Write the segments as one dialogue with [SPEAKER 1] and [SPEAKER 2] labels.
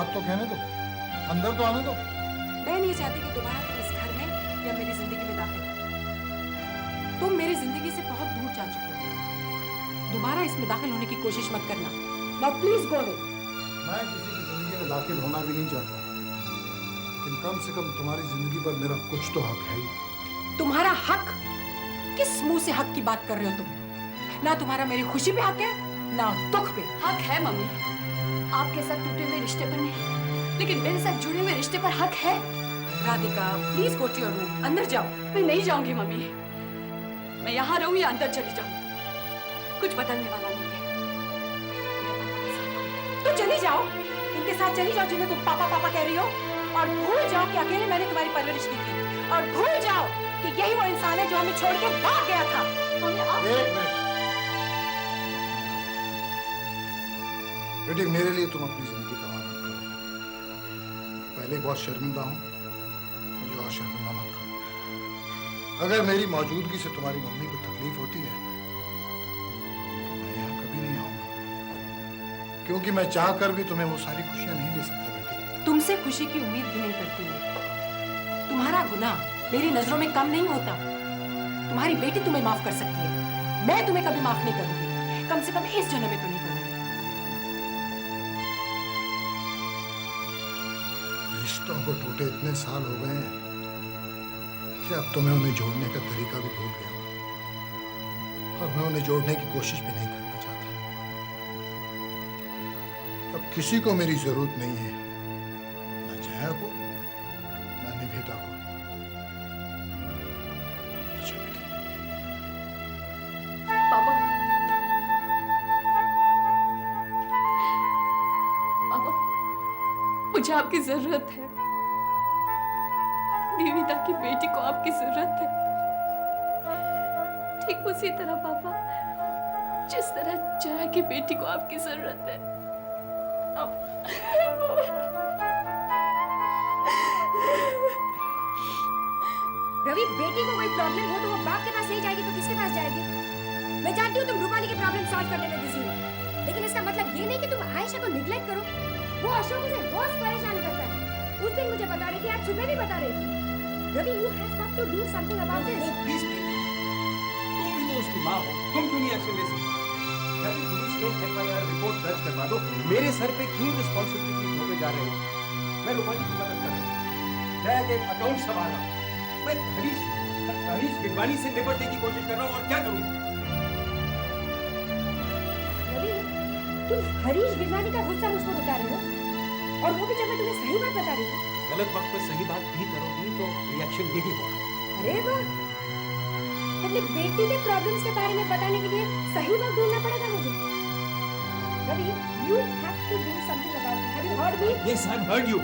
[SPEAKER 1] बात तो कहने दो, अंदर तो आने दो।
[SPEAKER 2] मैं नहीं चाहती कि दोबारा तुम इस घर में या मेरी जिंदगी में दाखिल हो। तुम मेरी जिंदगी से बहुत दूर जा चुके हो। दोबारा इसमें दाखिल होने की कोशिश मत करना। Now please go away.
[SPEAKER 1] मैं किसी की जिंदगी में दाखिल होना भी नहीं चाहता, लेकिन कम से कम तुम्हारी जिंदगी पर मेरा कुछ तो हक है ही।
[SPEAKER 2] तुम्हारा हक? किस मुंह से हक की बात कर रहे हो तुम? ना तुम्हारा मेरी खुशी पे हक है, ना दुख पे।
[SPEAKER 3] हक है मम्मी, आपके साथ टूटे हुए रिश्ते पर नहीं, लेकिन मेरे साथ जुड़े हुए रिश्ते पर हक है।
[SPEAKER 2] Radhika please go to your room. अंदर जाओ।
[SPEAKER 3] मैं नहीं जाऊंगी मम्मी, मैं यहाँ रहूं या अंदर चली जाऊं, कुछ बदलने वाला नहीं है।
[SPEAKER 2] तो चली जाओ, इनके साथ चली जाओ जिन्हें तुम पापा पापा कह रही हो, और भूल जाओ कि अकेले मैंने तुम्हारी परवरिश की थी, और भूल जाओ कि यही वो इंसान है जो हमें छोड़ के भाग गया था।
[SPEAKER 1] एक मिनट बेटी, मेरे लिए तुम अपनी जिंदगी तबाह मत करो। पहले बहुत शर्मिंदा हूं, मुझे और शर्मिंदा मत करो। अगर मेरी मौजूदगी से तुम्हारी मम्मी को तकलीफ होती है तो मैं यहाँ कभी नहीं आऊंगा, क्योंकि मैं चाहकर भी तुम्हें वो सारी खुशियां नहीं दे सकता बेटी।
[SPEAKER 2] तुमसे खुशी की उम्मीद भी नहीं करती मैं। तुम्हारा गुनाह मेरी नजरों में कम नहीं होता। तुम्हारी बेटी तुम्हें माफ कर सकती है, मैं तुम्हें कभी माफ नहीं करूंगी, कम से कम इस जन्म में तो नहीं करूंगी।
[SPEAKER 1] रिश्तों को टूटे इतने साल हो गए हैं कि अब तो मैं उन्हें जोड़ने का तरीका भी भूल गया हूं, और मैं उन्हें जोड़ने की कोशिश भी नहीं करना चाहता। अब किसी को मेरी जरूरत नहीं है, ना जया को ना निवेदा को। अच्छा बेटी।
[SPEAKER 3] पापा, पापा, मुझे आपकी जरूरत है। निविदा की बेटी को आपकी जरूरत है, ठीक उसी तरह पापा जिस तरह जया की बेटी को आपकी जरूरत है।
[SPEAKER 4] रवि, बेटी को कोई प्रॉब्लम हो तो वो बाप के पास नहीं जाएगी तो किसके पास जाएगी? मैं जानती हूँ तुम रूपाली की प्रॉब्लम सॉल्व करने में बिजी हो, लेकिन इसका मतलब ये नहीं कि तुम आयशा को निग्लेक्ट करो। वो अशोक मुझे रोज परेशान करता है। उस दिन मुझे बता रही थी, आज सुबह भी बता रही थी। Ravi, you have got to do something about this.
[SPEAKER 5] Please तुम भी तो उसकी माँ हो, तुम क्यों नहीं एक्शन ले सकती? जाके पुलिस में एफआईआर रिपोर्ट दर्ज करवा दो। मेरे सर पे क्यों रिस्पॉन्सिबिलिटी थोपे जा रहे हो? मैं रूपाली की मदद कर रहा हूँ, जया के अकाउंट संभाल रहा हूँ, मैं हरीश गिरवानी से निपटने की कोशिश कर रहा हूँ, और क्या करूँ?
[SPEAKER 4] रवि, तुम हरीश गिरवानी का गुस्सा मुझ पर उतार रहे हो, और वो भी जब मैं तुम्हें सही बात बता रही हूँ।
[SPEAKER 5] गलत वक्त पर सही बात भी करोगी तो रिएक्शन यही होगा।
[SPEAKER 4] अरे वाह, अपनी बेटी के प्रॉब्लम्स के बारे में बताने के लिए सही वक्त ढूंढना पड़ेगा मुझे। Ravi, you have to do something about it. Have you heard me?
[SPEAKER 5] Yes, I've heard you,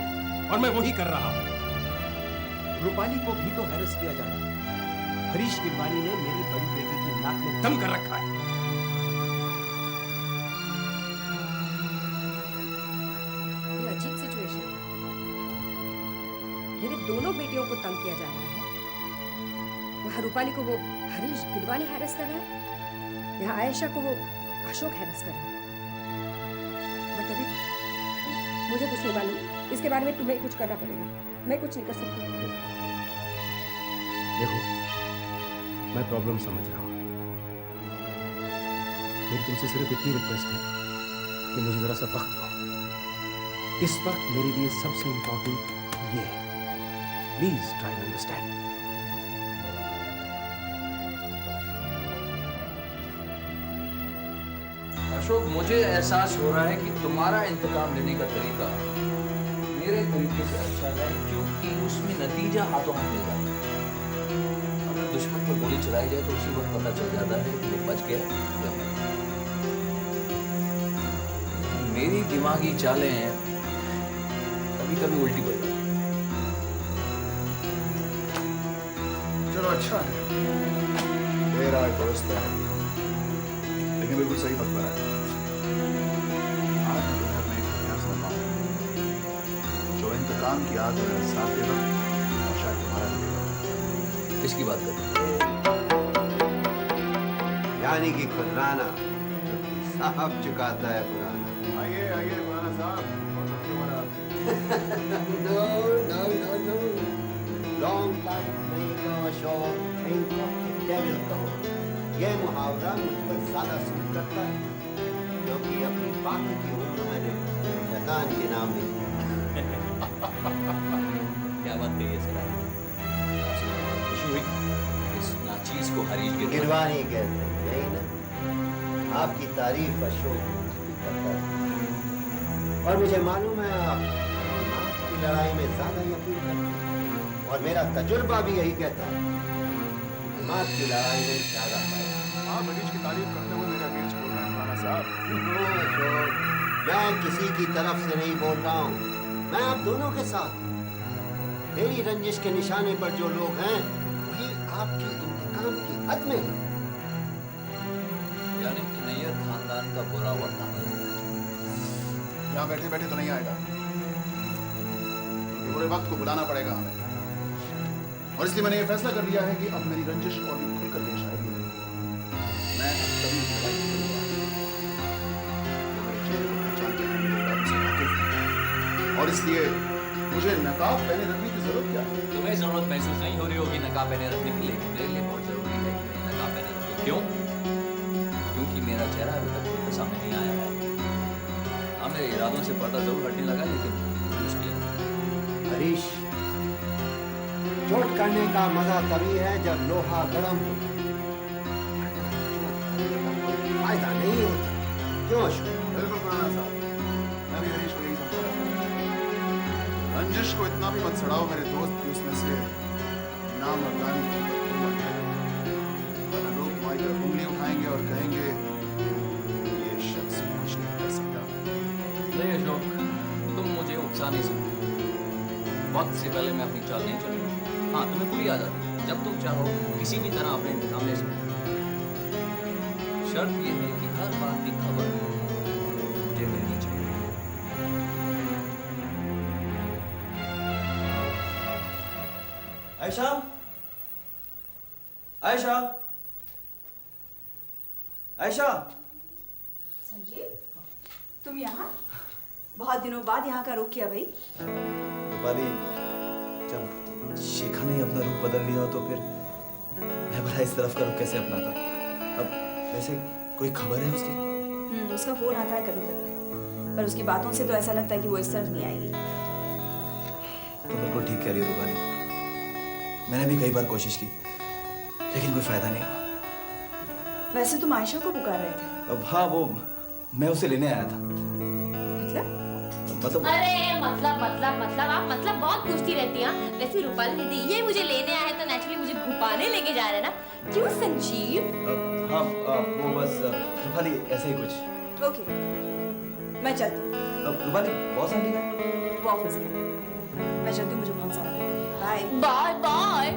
[SPEAKER 5] और मैं वही कर रहा हूँ। रूपाली को भी तो हैरेस किया जा रहा है। हरीश गिरवानी ने मेरी बड़ी बेटी की नाक में दम कर रखा है।
[SPEAKER 4] ये अजीब सिचुएशन है। मेरी दोनों बेटियों को तंग किया जा रहा है। वहाँ रूपाली को वो हरीश गिरवानी हैरेस कर रहा है, यहाँ आयशा को वो अशोक हैरेस कर रहा है। बट अभी मुझे कुछ नहीं मालूम, इसके बारे में तुम्हें कुछ करना पड़ेगा, मैं कुछ नहीं कर सकती।
[SPEAKER 5] देखो, मैं प्रॉब्लम समझ रहा हूँ, मेरी तुमसे सिर्फ इतनी रिक्वेस्ट है कि मुझे जरा सा वक्त दो। इस वक्त मेरे लिए सबसे इंपॉर्टेंट ये है, please try to understand.
[SPEAKER 6] Ashok, मुझे एहसास हो रहा है कि तुम्हारा इंतकाम लेने का तरीका मेरे तरीके से अच्छा है, क्योंकि उसमें नतीजा हाथों हाथ मिल जाता है। अगर दुश्मन पर गोली चलाई जाए तो उसी वक्त पता चल जाता है कि वो बच गया या मर गया। मेरी दिमागी चालें हैं कभी कभी उल्टी पड़ जाती।
[SPEAKER 1] चलो अच्छा है,
[SPEAKER 7] मेरा दोस्त है, लेकिन बिल्कुल सही वक्त पर है। आज मैं तुम्हें अपने एक प्रयास बताऊं जो इंतकाम की आग में साथ देगा और शायद तुम्हारा लगेगा।
[SPEAKER 6] इसकी बात कर,
[SPEAKER 8] यानी कि खुदराना जो कि साहब चुकाता है पुराना।
[SPEAKER 7] आइए आइए पुराना साहब, बहुत धन्यवाद।
[SPEAKER 8] No, no, no, no. Long life नहीं कहो Ashok, think of the devil कहो। ये मुहावरा मुझ पर ज्यादा सूट करता है, क्योंकि अपनी बाकी की उम्र मैंने शैतान के नाम ली।
[SPEAKER 6] क्या बात कही है सर आपने? खुशी हुई इस नाचीज को हरीश गिर
[SPEAKER 8] गिरवानी कहते हैं, यही ना? आपकी तारीफ अशोक करता है, और मुझे मालूम है आप दिमाग की लड़ाई में ज्यादा यकीन करते हैं, और मेरा तजुर्बा भी यही कहता है, दिमाग की लड़ाई में ज्यादा फायदा।
[SPEAKER 7] आप हरीश की तारीफ करते हुए मेरे अगेंस्ट बोल रहे हैं राणा साहब।
[SPEAKER 8] नो अशोक, मैं किसी की तरफ से नहीं बोल रहा हूँ, मैं आप दोनों के साथ हूँ। मेरी रंजिश के निशाने पर जो लोग हैं वही आपकी इंतकाम की हद में है।
[SPEAKER 6] यानी कि नैयर खानदान का बुरा वरना है।
[SPEAKER 7] यहाँ बैठे बैठे तो नहीं आएगा, ये बुरे वक्त को बुलाना पड़ेगा हमें, और इसलिए मैंने ये फैसला कर लिया है कि अब मेरी रंजिश और भी खुलकर पेश आएगी। मैं अब कभी इस लड़ाई नहीं करूंगा। वो मेरे चेहरे को पहचानते हैं, मेरे इरादों से वाकिफ हैं, और इसलिए मुझे नकाब पहने रखने की जरूरत क्या है?
[SPEAKER 6] तुम्हें जरूरत महसूस नहीं हो रही होगी नकाब पहने रखने की, लेकिन मेरे लिए बहुत जरूरी है कि मैं नकाब पहने रखूं। क्यों? क्योंकि मेरा चेहरा अभी तक खुलकर सामने नहीं आया है। हाँ, मेरे इरादों से पर्दा जरूर हटने लगा, लेकिन मुश्किल है।
[SPEAKER 8] हरीश, चोट करने का मजा तभी है जब लोहा गर्म हो, वरना चोट करने का कोई फायदा नहीं होता। क्यों अशोक?
[SPEAKER 7] बिल्कुल पुराना साहब, मैं भी हरीश को यही समझा रहा हूँ। रंजिश को इतना भी मत सड़ाओ मेरे दोस्त कि उसमें से नाम और दान की कीमत तुम मत करो, वरना लोग तुम्हारी तरफ उंगली उठाएंगे और कहेंगे ये शख्स कुछ नहीं कर सकता।
[SPEAKER 6] नहीं अशोक, तुम मुझे उकसा नहीं सकते। वक्त से पहले मैं अपनी चाल नहीं चलूंगा। हाँ, तुम्हें पूरी आजादी है, जब तुम चाहो किसी भी तरह अपने इंतकाम ले सकते हो। शर्त यह है कि हर बात की खबर मुझे मिलनी चाहिए।
[SPEAKER 5] आयशा, आयशा, आयशा।
[SPEAKER 3] संजीव, तुम यहाँ? बहुत दिनों बाद यहाँ का रुख किया भाई।
[SPEAKER 5] रूपाली, जब शिखा ने अपना रूप बदल लिया तो फिर मैं भला इस तरफ का रुख कैसे अपनाता? अब वैसे कोई खबर है उसकी?
[SPEAKER 3] उसका फोन आता है कभी कभी, पर उसकी बातों से तो ऐसा लगता है कि वो इस तरफ नहीं आएगी।
[SPEAKER 5] तो बिल्कुल ठीक कह रही हो रूपाली, मैंने भी कई बार कोशिश की, लेकिन कोई फायदा नहीं हुआ।
[SPEAKER 3] वैसे तुम आयशा को पुकार रहे थे।
[SPEAKER 5] अब हाँ, वो मैं उसे लेने आया था। मतलब
[SPEAKER 4] अरे मतलब आप मतलब बहुत पूछती रहती हैं। वैसे रूपाली दीदी ये मुझे लेने आए तो नेचुरली मुझे घुपाने लेके जा रहे हैं ना, क्यों संजीव?
[SPEAKER 5] हाँ, वो बस रूपाली ऐसे ही कुछ।
[SPEAKER 3] ओके, मैं चलती हूँ।
[SPEAKER 5] अब रूपाली बॉस आंटी का
[SPEAKER 3] वो ऑफिस में। मैं चलती हूँ, मुझे बहुत सारा काम है। Bye
[SPEAKER 4] bye bye.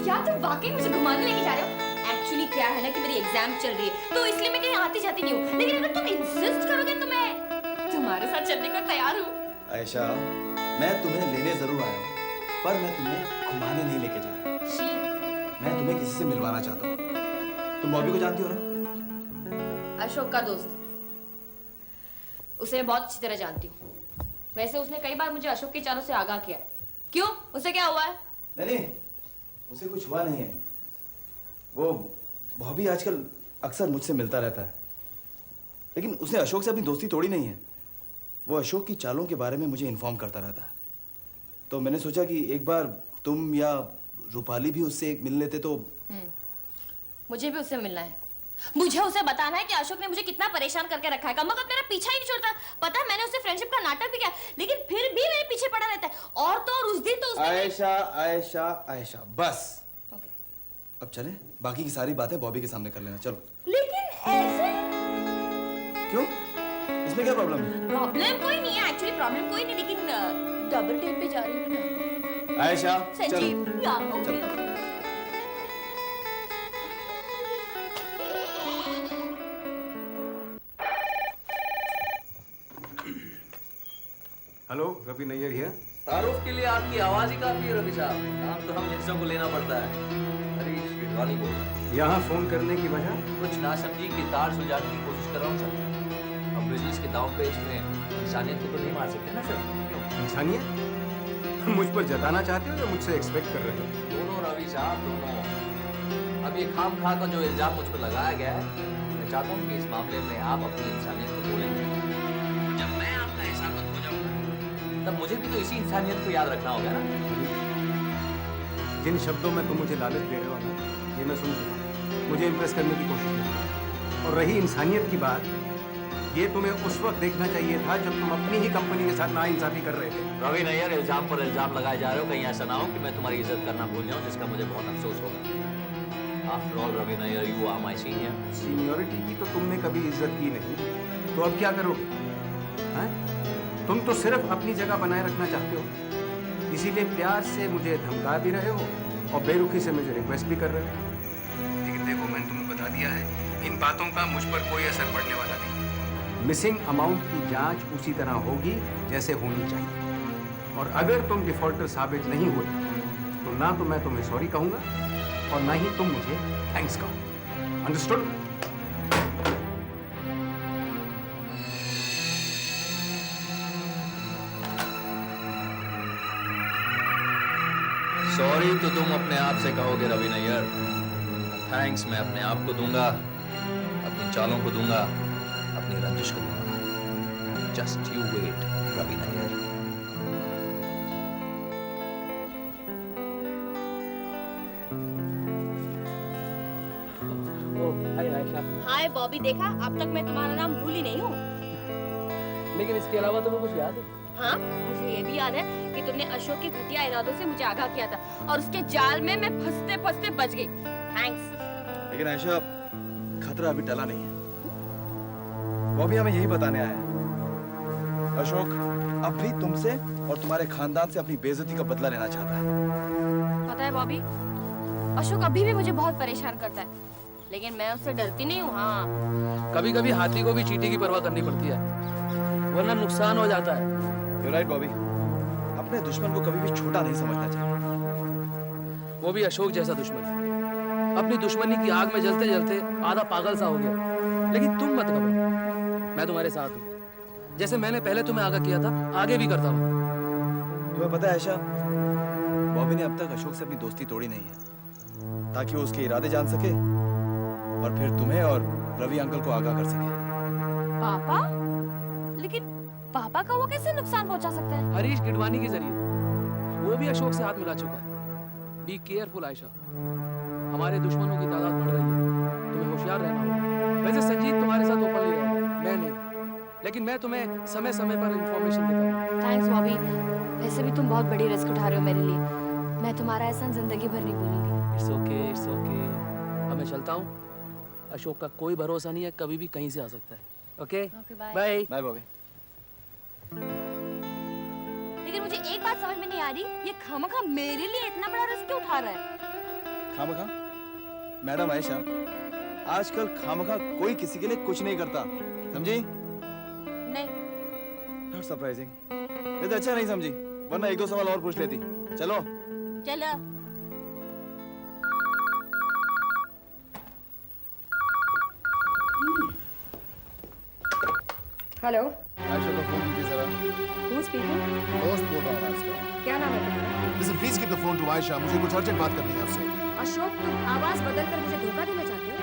[SPEAKER 4] क्या तुम वाकई मुझे घुमाने लेके जा रहे हो? एक्चुअली क्या है ना कि मेरी एग्जाम चल रही है, तो इसलिए मैं कहीं आती जाती नहीं हूँ, लेकिन अगर तुम इंसिस्ट करोगे तो मैं तुम्हारे साथ चलने को तैयार हूँ।
[SPEAKER 5] आयशा, मैं तुम्हें लेने जरूर आया हूँ, पर मैं तुम्हें घुमाने नहीं लेके जा रहा। मैं तुम्हें किसी से मिलवाना चाहता हूँ। तुम बॉबी को जानती हो ना?
[SPEAKER 4] अशोक का दोस्त, उसे मैं बहुत अच्छी तरह जानती हूँ। वैसे उसने कई बार मुझे अशोक की चालों से आगाह किया। क्यों, उसे क्या हुआ है?
[SPEAKER 5] नहीं, उसे कुछ हुआ नहीं है। वो बॉबी आजकल अक्सर मुझसे मिलता रहता है, लेकिन उसने अशोक से अपनी दोस्ती तोड़ी नहीं है। वो अशोक की चालों के बारे में मुझे इन्फॉर्म करता रहता है। तो मैंने सोचा कि एक बार तुम या रूपाली भी उससे मिल लेते तो।
[SPEAKER 4] मुझे भी उससे मिलना है। मुझे उसे बताना है कि अशोक ने मुझे कितना परेशान करके रखा है। कम मेरा पीछा ही नहीं छोड़ता। पता है, मैंने उससे फ्रेंडशिप का नाटक भी किया, लेकिन फिर भी मेरे पीछे पड़ा रहता है। और तो और उस दिन तो उसने
[SPEAKER 5] आयशा, आयशा, आयशा, बस। अब चले, बाकी की सारी बातें बॉबी के सामने कर लेना। चलो।
[SPEAKER 4] लेकिन ऐसे
[SPEAKER 5] क्यों? इसमें क्या प्रॉब्लम है?
[SPEAKER 4] प्रॉब्लम कोई नहीं है, एक्चुअली प्रॉब्लम कोई नहीं, लेकिन डबल डेट पे जा रही हूँ ना।
[SPEAKER 5] आयशा,
[SPEAKER 4] संजीव, या okay.
[SPEAKER 5] Hello, Ravi Nayyar here.
[SPEAKER 6] तारुफ के लिए आपकी आवाज ही काफी है रवि साहब। नाम तो हम हिस्सों को लेना पड़ता है। हरीश गिरवानी बोल।
[SPEAKER 5] यहाँ फोन करने की वजह?
[SPEAKER 6] कुछ नासमझी की तार सुलझाने की कोशिश कर रहा हूँ सर। अब बिजनेस के दांव पेच में इंसानियत को तो नहीं मार सकते ना सर? क्यों?
[SPEAKER 5] इंसानियत मुझ पर जताना चाहते हो या मुझसे एक्सपेक्ट कर रहे हो?
[SPEAKER 6] दोनों रवि साहब, दोनों। अब ये खाम खा का जो इल्जाम मुझ पर लगाया गया है, मैं चाहता हूँ कि इस मामले में आप अपनी इंसानियत को बोलेंगे। जब मैं आपका हिसाब हो जाऊंगा तब मुझे भी तो इसी इंसानियत को याद रखना होगा ना।
[SPEAKER 5] जिन शब्दों में तुम मुझे लालच दे रहे हो ना, ये मैं सुन चुका हूं। मुझे इम्प्रेस करने की कोशिश नहीं करो। और रही इंसानियत की बात, ये तुम्हें उस वक्त देखना चाहिए था जब तुम अपनी ही कंपनी के साथ नाइंसाफी कर रहे थे।
[SPEAKER 6] रवि नैयर, इल्जाम पर इल्जाम लगाए जा रहे हो, कहीं ऐसा ना हो कि मैं तुम्हारी इज्जत करना भूल जाऊं, जिसका मुझे बहुत अफसोस होगा। After all Ravi Nayyar, you are my senior.
[SPEAKER 5] Seniority की तो तुमने कभी इज्जत की नहीं, तो अब क्या करोगे? हैं? तुम तो सिर्फ अपनी जगह बनाए रखना चाहते हो, इसीलिए प्यार से मुझे धमका भी रहे हो और बेरुखी से मुझे रिक्वेस्ट भी कर रहे हो। लेकिन देखो, मैंने तुम्हें बता दिया है, इन बातों का मुझ पर कोई असर पड़ने वाला नहीं। मिसिंग अमाउंट की जांच उसी तरह होगी जैसे होनी चाहिए, और अगर तुम डिफॉल्टर साबित नहीं हुए तो ना तो मैं तुम्हें सॉरी कहूंगा और ना ही तुम मुझे थैंक्स कहो। अंडरस्टूड?
[SPEAKER 6] सॉरी तो तुम अपने आप से कहोगे रवि नैयर, थैंक्स मैं अपने आप को दूंगा, अपनी चालों को दूंगा, अपनी रंजिश को दूंगा। Just you wait Ravi Nayyar.
[SPEAKER 9] Hi Bobby, देखा अब तक मैं तुम्हारा नाम भूल ही नहीं हूँ।
[SPEAKER 6] लेकिन इसके अलावा तुम्हें कुछ याद है?
[SPEAKER 9] हाँ, मुझे ये भी याद है कि तुमने अशोक के घटिया इरादों से मुझे आगाह किया था और उसके जाल में मैं फंसते फंसते बच गई। थैंक्स।
[SPEAKER 7] लेकिन आयशा, खतरा अभी टला नहीं है। वो भी हमें यही बताने आया है, अशोक अब भी तुमसे और तुम्हारे खानदान से अपनी बेइज्जती का बदला लेना चाहता है।
[SPEAKER 9] पता है बॉबी, अशोक अभी भी मुझे बहुत परेशान करता है, लेकिन मैं उससे डरती नहीं हूँ। हाँ,
[SPEAKER 10] कभी कभी हाथी को भी चींटी की परवाह करनी पड़ती है, वरना नुकसान हो जाता है।
[SPEAKER 7] You're right, Bobby. अपने दुश्मन को कभी भी छोटा नहीं समझना चाहिए।
[SPEAKER 10] वो भी अशोक जैसा दुश्मन, अपनी दुश्मनी की आग में जलते जलते आधा पागल सा हो गया। लेकिन तुम मत घबराओ, मैं तुम्हारे साथ हूँ। जैसे मैंने पहले तुम्हें आगाह किया था, आगे भी करता हूँ।
[SPEAKER 7] तुम्हें पता है आयशा, बॉबी ने अब तक अशोक से अपनी दोस्ती तोड़ी नहीं है, ताकि वो उसके इरादे जान सके और फिर तुम्हें और रवि अंकल को आगाह कर सके।
[SPEAKER 9] पापा? लेकिन पापा का वो कैसे नुकसान पहुंचा सकता है?
[SPEAKER 10] हरीश गिडवानी के जरिए वो भी अशोक से हाथ मिला चुका है। बी केयरफुल आयशा, हमारे दुश्मनों की तादाद बढ़ रही है, तुम्हें होशियार रहना होगा। वैसे संजीत तुम्हारे साथ ओपनली रहेगा, मैं नहीं, लेकिन मैं तुम्हें समय समय पर इंफॉर्मेशन देता हूँ।
[SPEAKER 9] थैंक्स बॉबी, वैसे भी तुम बहुत बड़ी रिस्क उठा रहे हो मेरे लिए। मैं तुम्हारा एहसान जिंदगी भर नहीं भूलूंगी।
[SPEAKER 10] It's okay, it's okay. अब मैं चलता हूँ, अशोक का कोई भरोसा नहीं है, कभी भी कहीं से आ सकता है। Okay, bye
[SPEAKER 7] bye Bobby.
[SPEAKER 9] लेकिन मुझे एक बात समझ में नहीं आ रही, ये खामखा मेरे लिए इतना बड़ा रिस्क क्यों उठा रहा है?
[SPEAKER 7] खामखा? मैडम आयशा, आजकल खामखा कोई किसी के लिए कुछ नहीं करता, समझी?
[SPEAKER 9] नहीं।
[SPEAKER 7] Not surprising. ये तो अच्छा नहीं समझी, वरना एक दो सवाल और पूछ लेती। चलो
[SPEAKER 9] चलो।
[SPEAKER 4] हेलो,
[SPEAKER 1] आयशा को फोन कीजिए जरा।
[SPEAKER 4] हूँ स्पीकिंग।
[SPEAKER 1] दोस्त बोल रहा हूँ इसका।
[SPEAKER 4] क्या नाम है तुम्हारा?
[SPEAKER 1] Listen, please give the phone to Ayesha, मुझे कुछ अर्जेंट बात करनी है आपसे।
[SPEAKER 4] अशोक, तुम आवाज बदल कर मुझे धोखा देना चाहते हो?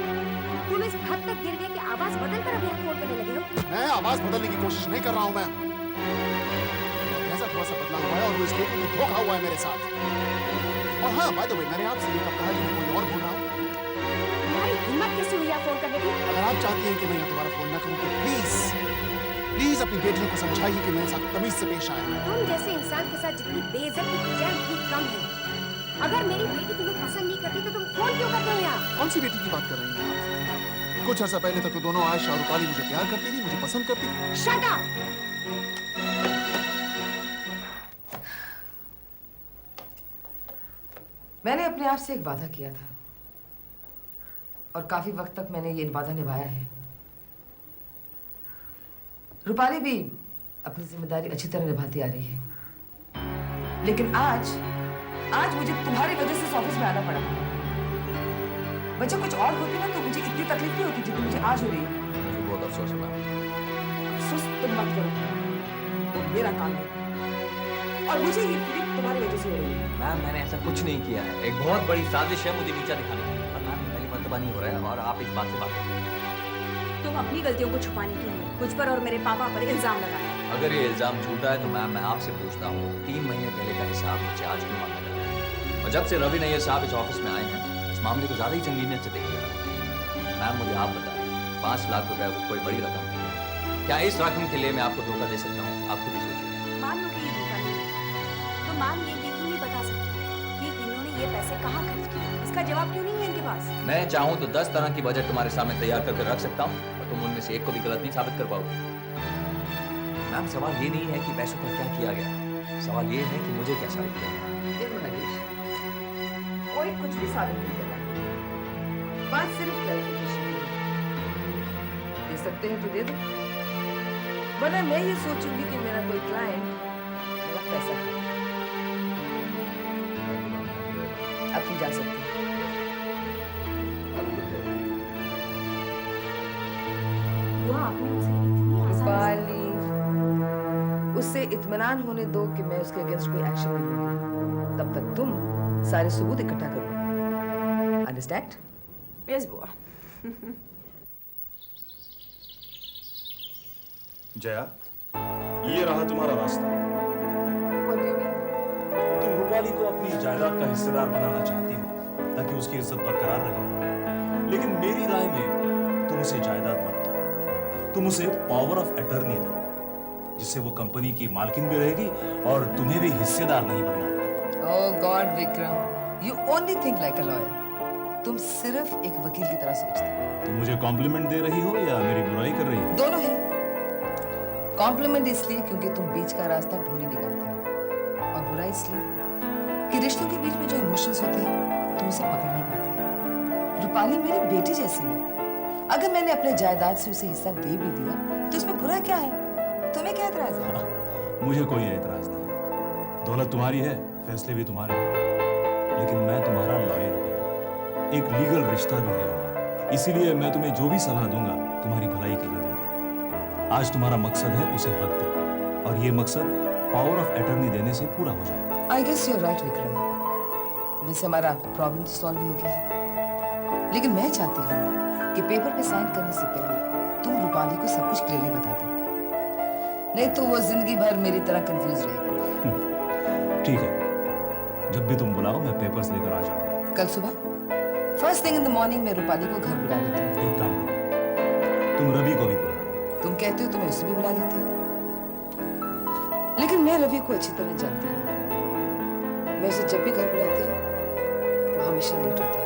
[SPEAKER 4] तुम इस हद तक गिर गए कि आवाज बदल कर अभी फोन करने लगे हो?
[SPEAKER 1] मैं आवाज बदलने की कोशिश नहीं कर रहा हूँ। मैं ऐसा थोड़ा सा बदला हुआ है और वो इसलिए कि धोखा हुआ है मेरे साथ। और हाँ, बाय द वे, मैंने आपसे ये कब कहा कि मैं कोई और बोल रहा हूँ?
[SPEAKER 4] तुम्हारी हिम्मत कैसे हुई फोन करने की?
[SPEAKER 1] अगर आप चाहती हैं कि मैं तुम्हारा फोन ना करूं तो प्लीज अपनी बेटियों को समझाइए कि मेरे साथ तमीज से पेश आए।
[SPEAKER 4] तुम जैसे इंसान के साथ जितनी बेइज्जती की जाए उतनी कम है। अगर मेरी बेटी तुम्हें पसंद नहीं करती तो तुम फोन क्यों करते हो यहाँ?
[SPEAKER 1] कौन सी बेटी की बात कर रही हैं आप? कुछ अर्सा पहले तक तो दोनों आयशा और रूपाली मुझे प्यार करती थी, मुझे पसंद करती थी।
[SPEAKER 4] Shut up!
[SPEAKER 11] मैंने अपने आप से एक वादा किया था और काफी वक्त तक मैंने ये वादा निभाया है। रूपाली भी अपनी जिम्मेदारी अच्छी तरह निभाती आ रही है, लेकिन आज मुझे तुम्हारी वजह से इस ऑफिस में आना पड़ा। वजह कुछ और होती ना तो मुझे इतनी तकलीफ नहीं होती जितनी मुझे आज हो रही है।
[SPEAKER 6] मुझे बहुत अफसोस है मैम।
[SPEAKER 11] महसूस तुम मत करो, वो मेरा काम है और मुझे ये फीलिंग तुम्हारी वजह से हो रही है।
[SPEAKER 6] मैम मैंने ऐसा कुछ नहीं किया है, एक बहुत बड़ी साजिश है मुझे नीचा दिखाने की। और मैम ये पहली मर्तबा नहीं हो रहा है और आप इस बात से वाकिफ हैं।
[SPEAKER 4] तुम अपनी गलतियों को छुपाने के लिए मुझ पर और मेरे पापा पर इल्जाम लगाया।
[SPEAKER 6] अगर ये इल्जाम झूठा है तो मैम मैं आपसे पूछता हूँ 3 महीने पहले का हिसाब मुझे आज क्यों मांगना लगा है? और जब से रवि नैयर साहब इस ऑफिस में आए हैं इस मामले को ज्यादा ही संगीनियत से देखा जा रहा है। मैम मुझे आप बताएं 5 लाख रुपए वो कोई बड़ी रकम नहीं है, क्या इस रकम के लिए मैं आपको धोखा दे सकता हूँ? आप खुद ही सोचिए।
[SPEAKER 4] मान लो कि ये धोखा नहीं है, तो मान ये क्यों नहीं बता सकते कि इन्होंने ये पैसे कहाँ खर्च किए? इसका जवाब क्यों नहीं है इनके पास?
[SPEAKER 6] मैं चाहूँ तो 10 तरह की बजट तुम्हारे सामने तैयार करके रख सकता हूँ और तुम उनमें से एक को भी गलत नहीं साबित कर पाओगे। मैम सवाल ये नहीं है कि पैसों का क्या किया गया, सवाल ये है कि मुझे क्या साबित करना है।
[SPEAKER 11] देखो नगेश, कोई कुछ भी साबित नहीं कर रहा, बात सिर्फ क्लैरिफिकेशन की है। दे सकते हैं तो दे दो, वरना मैं ये सोचूंगी कि मेरा कोई क्लाइंट मेरा पैसा खा गया। अब तुम जा सकते हो।
[SPEAKER 4] बुआ, आपने उसे इतनी आसानी
[SPEAKER 11] रूपाली, उससे इत्मीनान होने दो कि मैं उसके अगेंस्ट कोई एक्शन नहीं लूंगी। तब तक तुम सारे सबूत इकट्ठा करो। अंडरस्टैंड?
[SPEAKER 2] यस बुआ।
[SPEAKER 12] जया, ये रहा तुम्हारा रास्ता।
[SPEAKER 11] What do you mean?
[SPEAKER 12] तुम रूपाली को अपनी जायदाद का हिस्सेदार बनाना चाहती हो ताकि उसकी इज्जत बरकरार रहे, लेकिन मेरी राय में तुम उसे जायदाद मत दो, तुम उसे पावर ऑफ अटर्नी दो, जिससे वो कंपनी की मालकिन भी रहेगी और तुम्हें भी हिस्सेदार नहीं बनना होगा।
[SPEAKER 11] Oh God, Vikram, you only think like a lawyer. तुम सिर्फ एक वकील की तरह सोचते हो।
[SPEAKER 12] तुम मुझे कॉम्प्लीमेंट दे रही हो या मेरी बुराई कर रही हो?
[SPEAKER 11] दोनों है। कॉम्प्लीमेंट इसलिए क्योंकि तुम बीच का रास्ता ढूंढ ही निकलते हो, और बुराई इसलिए कि रिश्तों के बीच में जो इमोशंस होते हैं तुम उसे पकड़ नहीं पाते। रूपाली मेरी बेटी जैसी है, अगर मैंने अपने जायदाद से उसे हिस्सा दे भी दिया तो इसमें बुरा क्या है? तुम्हें क्या एतराज है?
[SPEAKER 12] मुझे कोई एतराज नहीं है, दौलत तुम्हारी है, फैसले भी तुम्हारे हैं, लेकिन मैं तुम्हारा लॉयर हूँ, एक लीगल रिश्ता भी है, इसीलिए मैं तुम्हें जो भी सलाह दूंगा तुम्हारी भलाई के लिए दूंगा। आज तुम्हारा मकसद है उसे हक देना, और ये मकसद पावर ऑफ अटर्नी देने से पूरा हो जाएगा।
[SPEAKER 11] I guess your right Vikram, वैसे हमारा प्रॉब्लम तो सॉल्व हो गया है, लेकिन मैं चाहती हूँ कि पेपर पे साइन करने से पहले तुम रूपाली को सब कुछ क्लियरली बता दो, नहीं तो वो जिंदगी भर मेरी तरह कंफ्यूज रहेगी।
[SPEAKER 12] ठीक है, जब भी तुम बुलाओ मैं पेपर्स लेकर आ जाऊंगा।
[SPEAKER 11] कल सुबह first thing in the morning मैं रूपाली को घर बुला लेती हूँ।
[SPEAKER 12] एक काम करो, तुम रवि को भी बुलाओ।
[SPEAKER 11] तुम कहते हो तो मैं उसे भी बुला लेती हूँ, लेकिन मैं रवि को अच्छी तरह जानती हूँ। मैं उसे जब भी घर बुलाती हूँ वो हमेशा लेट होता है।